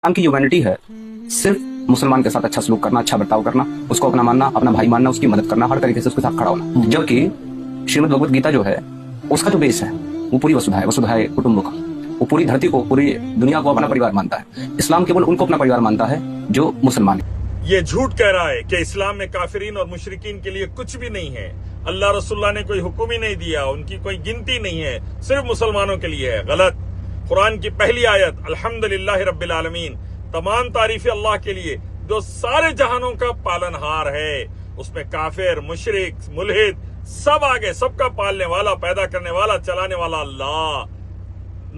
इस्लाम की ह्यूमैनिटी है सिर्फ मुसलमान के साथ अच्छा सलूक करना, अच्छा बर्ताव करना, उसको अपना मानना, अपना भाई मानना, उसकी मदद करना, हर तरीके से उसके साथ खड़ा होना। जबकि श्रीमद् भगवत गीता जो है उसका जो बेस है वो पूरी वसुधाए कुटुंबकम, वो पूरी धरती को, पूरी दुनिया को अपना परिवार मानता है। इस्लाम केवल उनको अपना परिवार मानता है जो मुसलमान है। ये झूठ कह रहा है कि इस्लाम में काफिरीन और मुशरिकीन के लिए कुछ भी नहीं है। अल्लाह रसूलुल्लाह ने कोई हुक्म ही नहीं दिया, उनकी कोई गिनती नहीं है, सिर्फ मुसलमानों के लिए है। गलत। कुरान की पहली आयत अल्हम्दुलिल्लाह रब्बिल आलमीन, तमाम तारीफें अल्लाह के लिए जो सारे जहानों का पालनहार है। उसमें काफिर, मुशरिक, मुल्हिद सब आगे, सबका पालने वाला, पैदा करने वाला, चलाने वाला अल्लाह।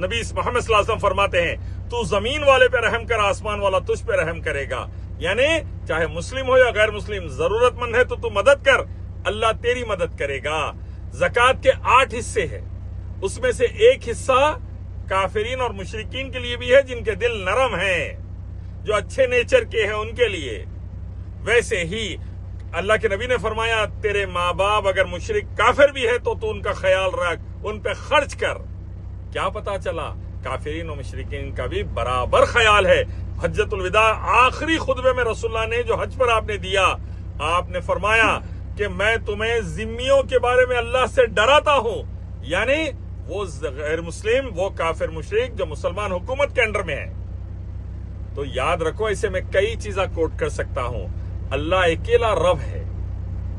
नबी मोहम्मद सल्लल्लाहु अलैहि वसल्लम फरमाते हैं, तू जमीन वाले पे रहम कर, आसमान वाला तुझ पे रहम करेगा। यानी चाहे मुस्लिम हो या गैर मुस्लिम, जरूरतमंद है तो तू मदद कर, अल्लाह तेरी मदद करेगा। ज़कात के 8 हिस्से हैं, उसमें से एक हिस्सा काफिरीन और मुशरिकीन के लिए भी है, जिनके दिल नरम हैं, जो अच्छे नेचर के हैं उनके लिए। वैसे ही अल्लाह के नबी ने फरमाया, तेरे माँ बाप अगर मुशरिक काफिर भी है तो तू उनका ख्याल रख, उन पे खर्च कर। क्या पता चला, काफिरीन और मुशरिकीन का भी बराबर ख्याल है। हज्जतुल विदा आखिरी खुतबे में रसूलुल्लाह ने जो हज पर आपने दिया, आपने फरमाया कि मैं तुम्हें जिम्मियों के बारे में अल्लाह से डराता हूं। यानी वो गैर मुस्लिम, वो काफिर मुशरिक जो मुसलमान हुकूमत के अंडर में है। तो याद रखो, ऐसे मैं कई चीजें कोट कर सकता हूं। अल्लाह अकेला रब है।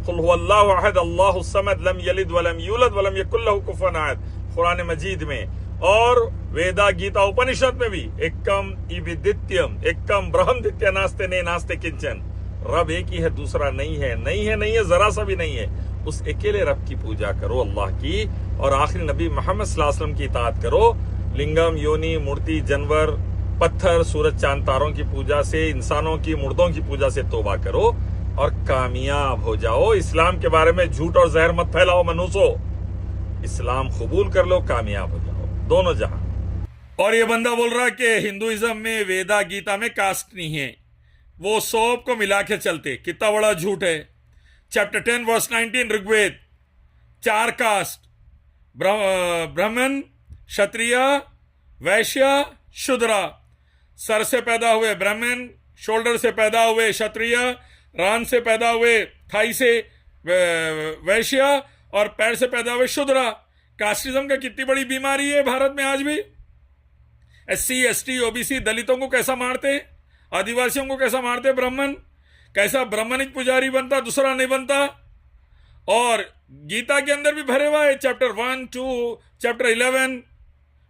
कुल हुवल्लाहु अहद अल्लाहु समद लम यलिद वलम यूलद वलम यकुल लहू कुफुवन अहद, कुरान मजीद में और वेदा गीता उपनिषद में भी एकम इविदित्यम, एकम ब्रह्मदित्य नास्ते ने नास्ते किंचन। रब एक ही है, दूसरा नहीं है, नहीं है, नहीं है, जरा सा भी नहीं है। उस अकेले रब की पूजा करो, अल्लाह की, और आखिरी नबी मोहम्मद सल्लल्लाहु अलैहि वसल्लम की इताअत करो। लिंगम, योनि, मूर्ति, जानवर, पत्थर, सूरज, चांद, तारों की पूजा से, इंसानों की, मुर्दों की पूजा से तौबा करो और कामयाब हो जाओ। इस्लाम के बारे में झूठ और जहर मत फैलाओ मनुष्यों। इस्लाम कबूल कर लो, कामयाब हो जाओ दोनों जहां। और ये बंदा बोल रहा है कि हिंदुइज्म में, वेदा गीता में कास्ट नहीं है, वो सब को मिला के चलते। कितना बड़ा झूठ है। चैप्टर 10 वर्स 19 ऋग्वेद, 4 कास्ट, ब्राह्मण, क्षत्रिय, वैश्य, शूद्र। सर से पैदा हुए ब्राह्मण, शोल्डर से पैदा हुए क्षत्रिय, रान से पैदा हुए, थाई से वैश्य, और पैर से पैदा हुए शूद्र। कास्टिज्म का कितनी बड़ी बीमारी है भारत में आज भी। SC, ST, OBC, दलितों को कैसा मारते, आदिवासियों को कैसा मारते ब्राह्मण, कैसा ब्राह्मणिक पुजारी बनता, दूसरा नहीं बनता। और गीता के अंदर भी भरे हुआ है, चैप्टर 1, 2, चैप्टर 11,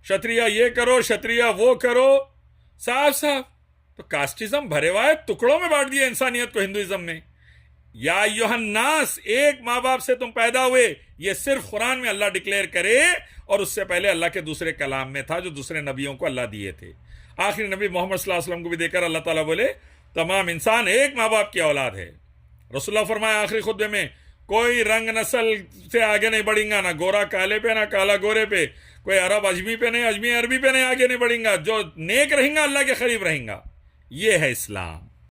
क्षत्रिय ये करो, क्षत्रिय वो करो, साफ साफ। तो कास्टिज्म भरे हुआ है, टुकड़ों में बांट दिया इंसानियत को हिंदुइज्म ने। या योहन्नास, एक माँ बाप से तुम पैदा हुए, ये सिर्फ कुरान में अल्लाह डिक्लेयर करे, और उससे पहले अल्लाह के दूसरे कलाम में था जो दूसरे नबियों को अल्लाह दिए थे। आखिरी नबी मोहम्मद सल्लल्लाहु अलैहि वसल्लम को भी देकर अल्लाह ताला बोले, तमाम इंसान एक माँ बाप की औलाद है। रसूलुल्लाह फरमाया आखिरी खुतबे में, कोई रंग नस्ल से आगे नहीं बढ़ेगा, ना गोरा काले पे, ना काला गोरे पे, कोई अरब अजमी पे नहीं, अजमी अरबी पे नहीं, आगे नहीं बढ़ेगा। जो नेक रहेगा अल्लाह के करीब रहेगा। ये है इस्लाम।